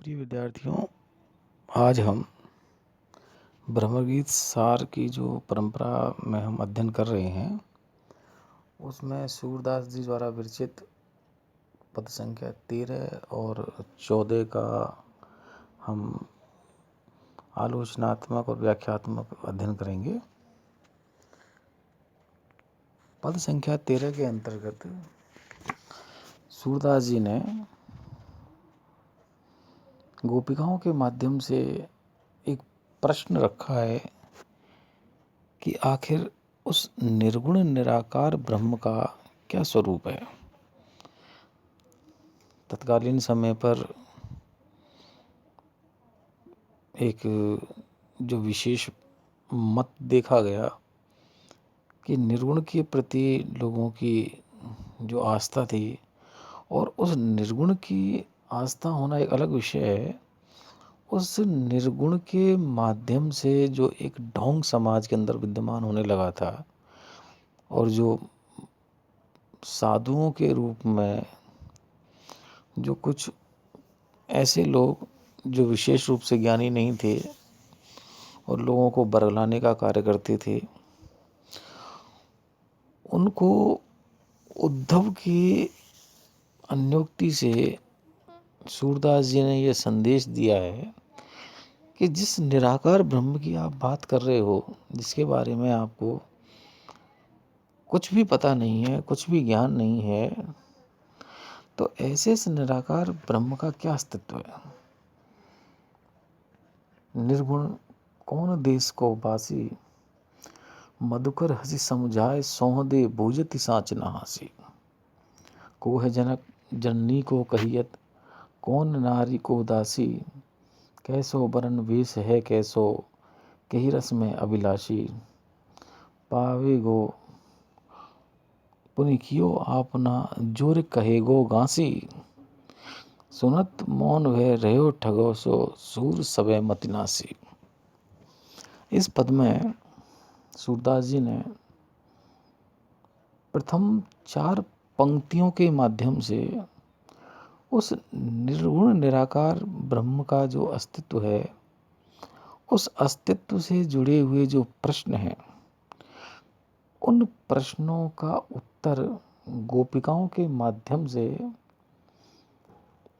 प्रिय विद्यार्थियों, आज हम ब्रह्मगीत सार की जो परंपरा में हम अध्ययन कर रहे हैं, उसमें सूरदास जी द्वारा विरचित पद संख्या 13 और 14 का हम आलोचनात्मक और व्याख्यात्मक अध्ययन करेंगे। पद संख्या 13 के अंतर्गत सूरदास जी ने गोपिकाओं के माध्यम से एक प्रश्न रखा है कि आखिर उस निर्गुण निराकार ब्रह्म का क्या स्वरूप है। तत्कालीन समय पर एक जो विशेष मत देखा गया कि निर्गुण के प्रति लोगों की जो आस्था थी, और उस निर्गुण की आस्था होना एक अलग विषय है, उस निर्गुण के माध्यम से जो एक ढोंग समाज के अंदर विद्यमान होने लगा था, और जो साधुओं के रूप में जो कुछ ऐसे लोग जो विशेष रूप से ज्ञानी नहीं थे और लोगों को बरगलाने का कार्य करते थे, उनको उद्धव की अन्योक्ति से सूरदास जी ने यह संदेश दिया है कि जिस निराकार ब्रह्म की आप बात कर रहे हो, जिसके बारे में आपको कुछ भी पता नहीं है, कुछ भी ज्ञान नहीं है, तो ऐसे इस निराकार ब्रह्म का क्या अस्तित्व है। निर्गुण कौन देश को बासी, मधुकर हसी समझाए सौह दे भोजति साच न हासी। को है जनक जननी को कहियत, कौन नारी को दासी। कैसो बरन वेश है कैसो, कही रस में अभिलाषी। पावे गो पुनिकियो आपना, जोर कहे गो गांसी। सुनत मौन वह रहो ठगो सो, सूर सबे मतिनासी। इस पद में सूरदास जी ने प्रथम 4 पंक्तियों के माध्यम से उस निर्गुण निराकार ब्रह्म का जो अस्तित्व है, उस अस्तित्व से जुड़े हुए जो प्रश्न हैं, उन प्रश्नों का उत्तर गोपिकाओं के माध्यम से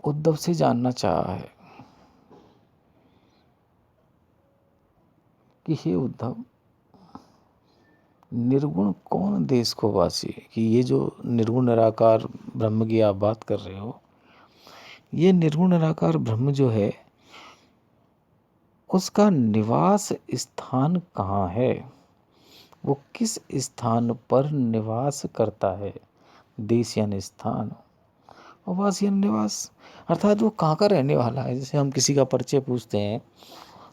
उद्धव से जानना चाहा है कि हे उद्धव, निर्गुण कौन देश को वासी, कि ये जो निर्गुण निराकार ब्रह्म की आप बात कर रहे हो, ये निर्गुण निराकार ब्रह्म जो है, उसका निवास स्थान कहाँ है, वो किस स्थान पर निवास करता है। देश यानी स्थान, और वास यानी निवास, अर्थात वो कहाँ का रहने वाला है। जैसे हम किसी का परिचय पूछते हैं,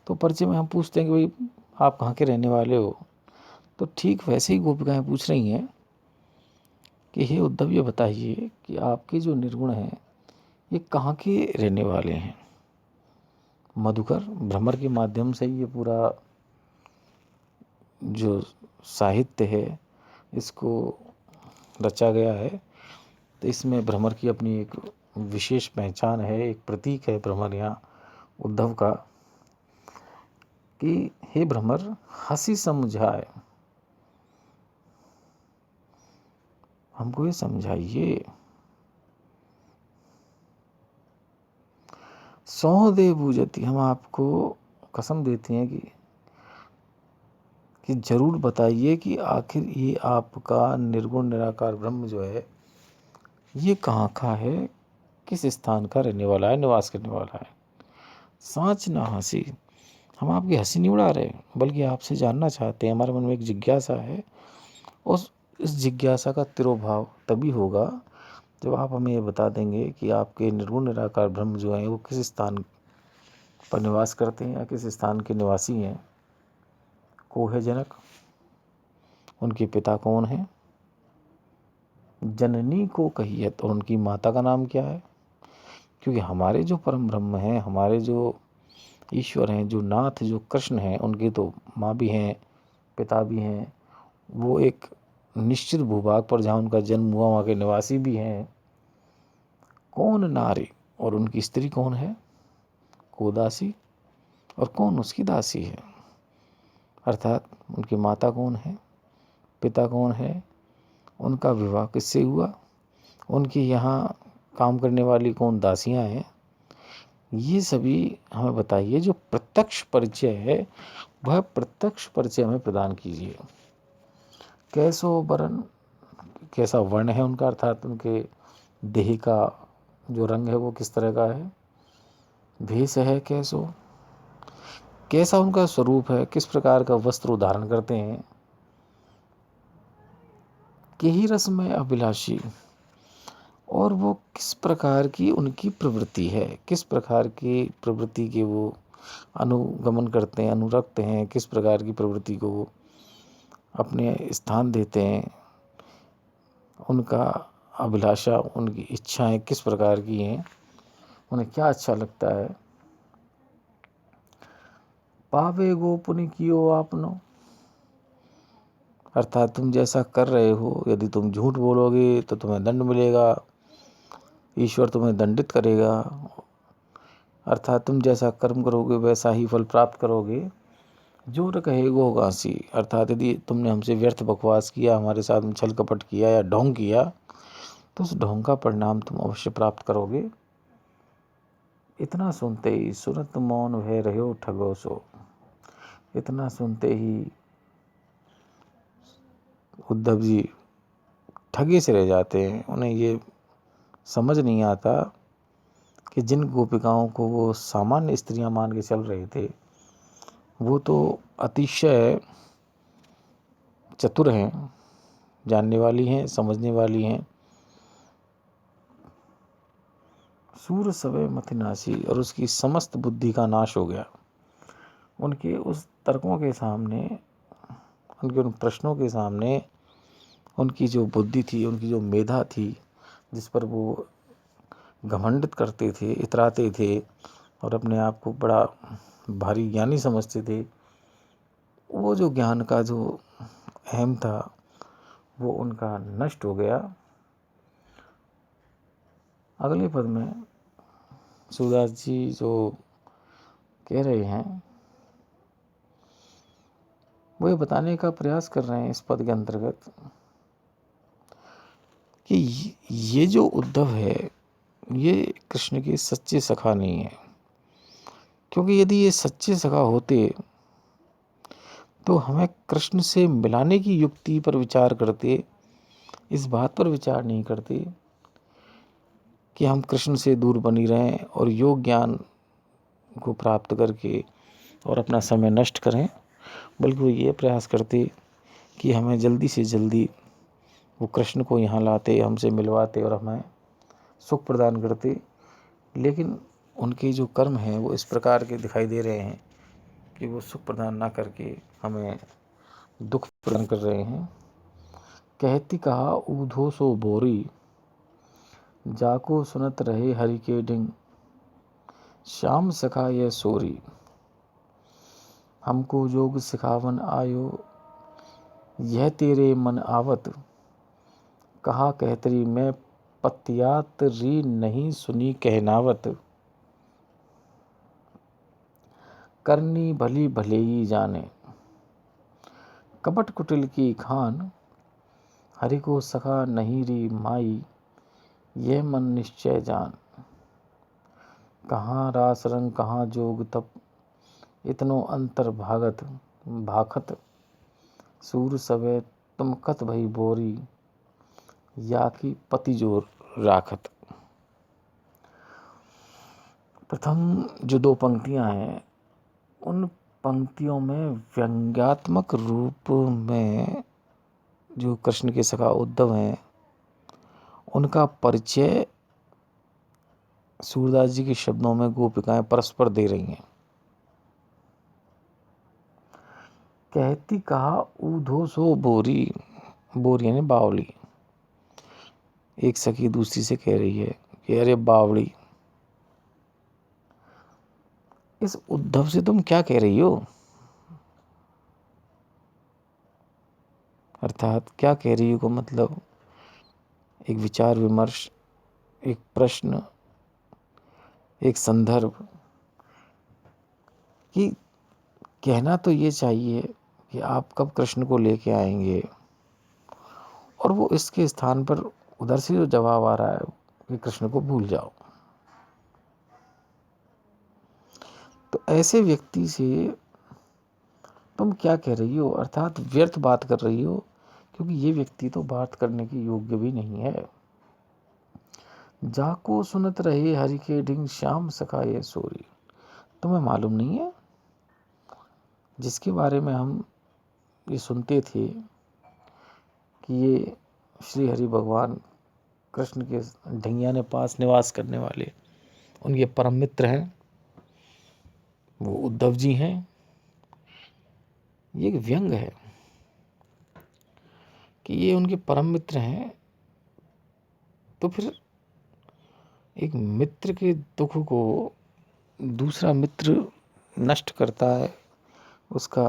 तो परिचय में हम पूछते हैं कि भाई आप कहाँ के रहने वाले हो, तो ठीक वैसे ही गोपिकाएं पूछ रही हैं कि हे उद्धव, ये बताइए कि आपके जो निर्गुण हैं, ये कहाँ के रहने वाले हैं। मधुकर भ्रमर के माध्यम से ये पूरा जो साहित्य है, इसको रचा गया है। तो इसमें भ्रमर की अपनी एक विशेष पहचान है, एक प्रतीक है भ्रमर यहाँ उद्धव का, कि हे भ्रमर हंसी समझाए, हमको ये समझाइए। सौ दे बूझती, हम आपको कसम देते हैं कि जरूर बताइए कि आखिर ये आपका निर्गुण निराकार ब्रह्म जो है, ये कहाँ का है, किस स्थान का रहने वाला है, निवास करने वाला है। सांच ना हंसी, हम आपकी हंसी नहीं उड़ा रहे, बल्कि आपसे जानना चाहते हैं, हमारे मन में एक जिज्ञासा है। इस जिज्ञासा का तिरोभाव तभी होगा जब आप हमें ये बता देंगे कि आपके निर्गुण निराकार ब्रह्म जो हैं, वो किस स्थान पर निवास करते हैं या किस स्थान के निवासी हैं। को है जनक, उनके पिता कौन हैं। जननी को कहिए, तो उनकी माता का नाम क्या है। क्योंकि हमारे जो परम ब्रह्म हैं, हमारे जो ईश्वर हैं, जो नाथ, जो कृष्ण हैं, उनके तो माँ भी हैं, पिता भी हैं। वो एक निश्चित भूभाग पर जहाँ उनका जन्म हुआ, वहाँ के निवासी भी हैं। कौन नारी, और उनकी स्त्री कौन है। गोदासी और कौन उसकी दासी है। अर्थात उनकी माता कौन है, पिता कौन है, उनका विवाह किससे हुआ, उनकी यहाँ काम करने वाली कौन दासियाँ हैं, ये सभी हमें बताइए। जो प्रत्यक्ष परिचय है वह प्रत्यक्ष परिचय हमें प्रदान कीजिए। कैसो वर्ण, कैसा वर्ण है उनका, अर्थात उनके देह का जो रंग है वो किस तरह का है, भेष है कैसो, कैसा उनका स्वरूप है, किस प्रकार का वस्त्र धारण करते हैं। यही रस में अभिलाषी, और वो किस प्रकार की उनकी प्रवृत्ति है, किस प्रकार की प्रवृत्ति के वो अनुगमन करते हैं, अनुरक्त हैं, किस प्रकार की प्रवृत्ति को वो अपने स्थान देते हैं, उनका अभिलाषा, उनकी इच्छाएं किस प्रकार की हैं, उन्हें क्या अच्छा लगता है। पावे गो पुनि कियो आपनो, अर्थात तुम जैसा कर रहे हो, यदि तुम झूठ बोलोगे तो तुम्हें दंड मिलेगा, ईश्वर तुम्हें दंडित करेगा। अर्थात तुम जैसा कर्म करोगे वैसा ही फल प्राप्त करोगे। जो न कहेगो घासी, अर्थात यदि तुमने हमसे व्यर्थ बकवास किया, हमारे साथ में छल कपट किया या ढोंग किया, तो उस ढोंग का परिणाम तुम अवश्य प्राप्त करोगे। इतना सुनते ही सुनत मौन भय रहो ठगो सो, इतना सुनते ही उद्धव जी ठगे से रह जाते हैं। उन्हें ये समझ नहीं आता कि जिन गोपिकाओं को वो सामान्य स्त्रियां मान के चल रहे थे, वो तो अतिशय चतुर हैं, जानने वाली हैं, समझने वाली हैं। सूर सवे मतिनाशी, और उसकी समस्त बुद्धि का नाश हो गया। उनके उस तर्कों के सामने, उनके उन प्रश्नों के सामने उनकी जो बुद्धि थी, उनकी जो मेधा थी, जिस पर वो घमंडित करते थे, इतराते थे और अपने आप को बड़ा भारी ज्ञानी समझते थे, वो जो ज्ञान का जो अहम था वो उनका नष्ट हो गया। अगले पद में सूरदास जी जो कह रहे हैं वो ये बताने का प्रयास कर रहे हैं इस पद के अंतर्गत कि ये जो उद्धव है ये कृष्ण के सच्चे सखा नहीं है। क्योंकि यदि ये सच्चे सखा होते तो हमें कृष्ण से मिलाने की युक्ति पर विचार करते, इस बात पर विचार नहीं करते कि हम कृष्ण से दूर बनी रहें और योग ज्ञान को प्राप्त करके और अपना समय नष्ट करें, बल्कि वो ये प्रयास करते कि हमें जल्दी से जल्दी वो कृष्ण को यहाँ लाते, हमसे मिलवाते और हमें सुख प्रदान करते। लेकिन उनके जो कर्म हैं वो इस प्रकार के दिखाई दे रहे हैं कि वो सुख प्रदान ना करके हमें दुख प्रदान कर रहे हैं। कहती कहा ऊधो सो बोरी, जाको सुनत रहे हरि के डिंग, श्याम सखा ये सोरी, हमको जोग सिखावन आयो, यह तेरे मन आवत, कहा कहतरी मैं पतियात री नहीं सुनी कहनावत, करनी भली भले ही जाने, कपट कुटिल की खान, हरि को सखा नहीं री माई, यह मन निश्चय जान, कहाँ रास रंग कहाँ जोग तप, इतनो अंतर भागत भाखत, सूर सवे तुम कत भई बोरी, या की पति जोर राखत। प्रथम जो दो पंक्तियां हैं उन पंक्तियों में व्यंग्यात्मक रूप में जो कृष्ण के सखा उद्धव हैं उनका परिचय सूरदास जी के शब्दों में गोपिकाएं परस्पर दे रही हैं। कहती कहा ऊधो सो बोरी, बोरी यानी बावली, एक सखी दूसरी से कह रही है कि अरे बावली, इस उद्धव से तुम क्या कह रही हो, अर्थात क्या कह रही हो को मतलब एक विचार विमर्श, एक प्रश्न, एक संदर्भ, कि कहना तो ये चाहिए कि आप कब कृष्ण को लेके आएंगे, और वो इसके स्थान पर उधर से जो जवाब आ रहा है कि कृष्ण को भूल जाओ। तो ऐसे व्यक्ति से तुम क्या कह रही हो, अर्थात व्यर्थ बात कर रही हो, क्योंकि ये व्यक्ति तो बात करने के योग्य भी नहीं है। जाको सुनत रहे हरि के ढिंग श्याम सखा ये सोरी। तुम्हें मालूम नहीं है जिसके बारे में हम ये सुनते थे कि ये श्री हरि भगवान कृष्ण के ढिंगियाने पास निवास करने वाले उनके परम मित्र हैं, वो उद्धव जी हैं। ये एक व्यंग है कि ये उनके परम मित्र हैं। तो फिर एक मित्र के दुख को दूसरा मित्र नष्ट करता है, उसका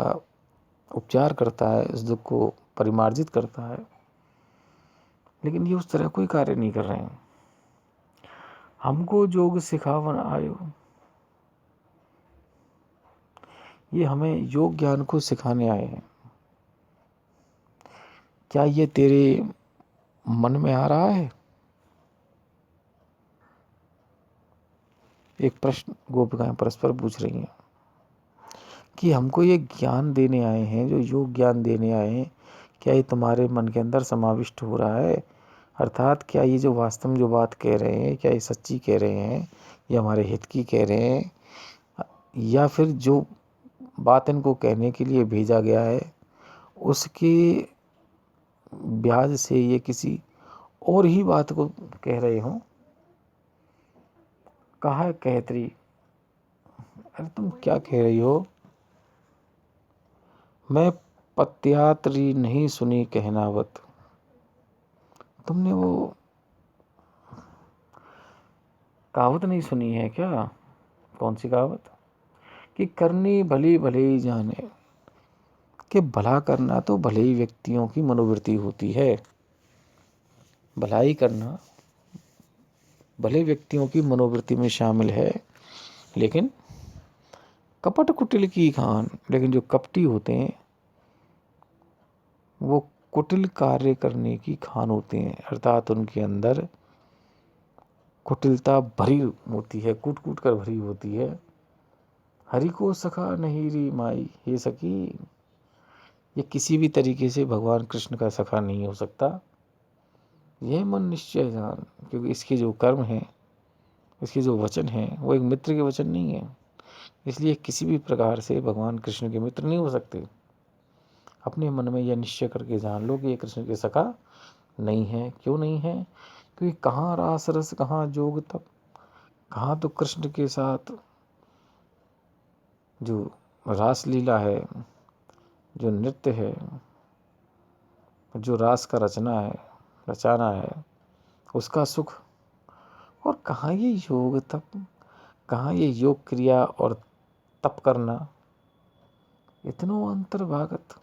उपचार करता है, इस दुख को परिमार्जित करता है, लेकिन ये उस तरह कोई कार्य नहीं कर रहे हैं। हमको जोग सिखावन आयो, ये हमें योग ज्ञान को सिखाने आए हैं। क्या ये तेरे मन में आ रहा है? एक प्रश्न गोपिकाएं परस्पर पूछ रही हैं कि हमको ये ज्ञान देने आए हैं, जो योग ज्ञान देने आए हैं, क्या ये तुम्हारे मन के अंदर समाविष्ट हो रहा है? अर्थात क्या ये जो वास्तव में जो बात कह रहे हैं, क्या ये सच्ची कह रहे हैं, ये हमारे हित की कह रहे हैं, या फिर जो बात इनको कहने के लिए भेजा गया है उसके ब्याज से ये किसी और ही बात को कह रहे हों? कहा है कहतरी, अरे तुम क्या कह रही हो? मैं पत्यात्री नहीं सुनी कहनावत। तुमने वो कहावत नहीं सुनी है क्या? कौन सी कहावत? कि करनी भली भले ही जाने, कि भला करना तो भले ही व्यक्तियों की मनोवृत्ति होती है। भलाई करना भले व्यक्तियों की मनोवृत्ति में शामिल है, लेकिन कपट कुटिल की खान, लेकिन जो कपटी होते हैं वो कुटिल कार्य करने की खान होते हैं, अर्थात उनके अंदर कुटिलता भरी होती है, कूट कूट कर भरी होती है। हरि को सखा नहीं री माई, हे सखी, ये किसी भी तरीके से भगवान कृष्ण का सखा नहीं हो सकता। यह मन निश्चय जान, क्योंकि इसके जो कर्म हैं, इसके जो वचन हैं, वो एक मित्र के वचन नहीं है, इसलिए किसी भी प्रकार से भगवान कृष्ण के मित्र नहीं हो सकते। अपने मन में यह निश्चय करके जान लो कि ये कृष्ण के सखा नहीं है। क्यों नहीं है? क्योंकि कहाँ रास रस, कहाँ जोग तप, कहाँ तो कृष्ण के साथ जो रास लीला है, जो नृत्य है, जो रास का रचाना है, उसका सुख, और कहाँ ये योग तप, कहाँ ये योग क्रिया और तप करना, इतनो अंतर्भागत।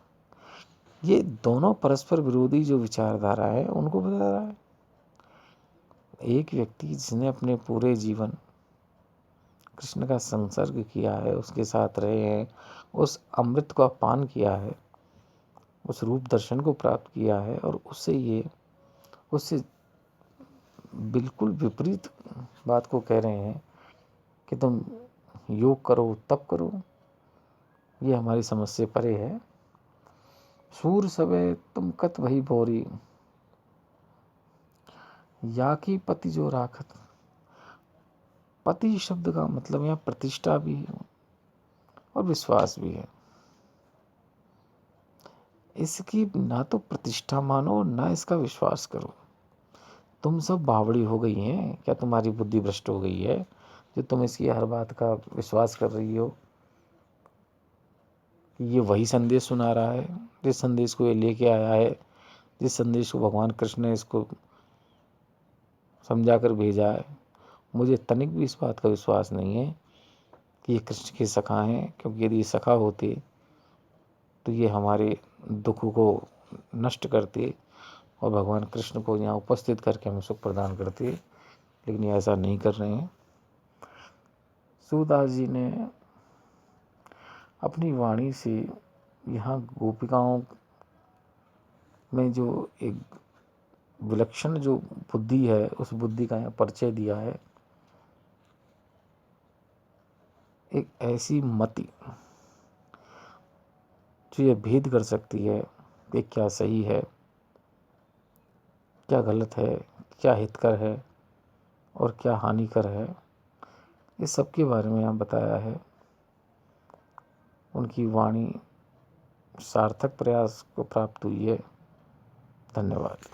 ये दोनों परस्पर विरोधी जो विचारधारा है उनको बता रहा है। एक व्यक्ति जिसने अपने पूरे जीवन कृष्ण का संसर्ग किया है, उसके साथ रहे हैं, उस अमृत का पान किया है, उस रूप दर्शन को प्राप्त किया है, और उससे बिल्कुल विपरीत बात को कह रहे हैं कि तुम योग करो, तप करो, ये हमारी समझ से परे है। सूर सबे तुम कत भई बोरी, या की पति जो राखत। पति शब्द का मतलब यहाँ प्रतिष्ठा भी है और विश्वास भी है। इसकी ना तो प्रतिष्ठा मानो, ना इसका विश्वास करो। तुम सब बावड़ी हो गई हैं क्या? तुम्हारी बुद्धि भ्रष्ट हो गई है जो तुम इसकी हर बात का विश्वास कर रही हो कि ये वही संदेश सुना रहा है, जिस संदेश को ये लेके आया है, जिस संदेश को भगवान कृष्ण ने इसको समझा कर भेजा है। मुझे तनिक भी इस बात का विश्वास नहीं है कि ये कृष्ण के सखा हैं, क्योंकि यदि ये सखा होते तो ये हमारे दुख को नष्ट करते और भगवान कृष्ण को यहाँ उपस्थित करके हमें सुख प्रदान करते, लेकिन ये ऐसा नहीं कर रहे हैं। सूरदास जी ने अपनी वाणी से यहाँ गोपिकाओं में जो एक विलक्षण जो बुद्धि है, उस बुद्धि का यहाँ परिचय दिया है। एक ऐसी मति जो ये भेद कर सकती है कि क्या सही है, क्या गलत है, क्या हितकर है और क्या हानिकर है, इस सब के बारे में यहाँ बताया है। उनकी वाणी सार्थक प्रयास को प्राप्त हुई है। धन्यवाद।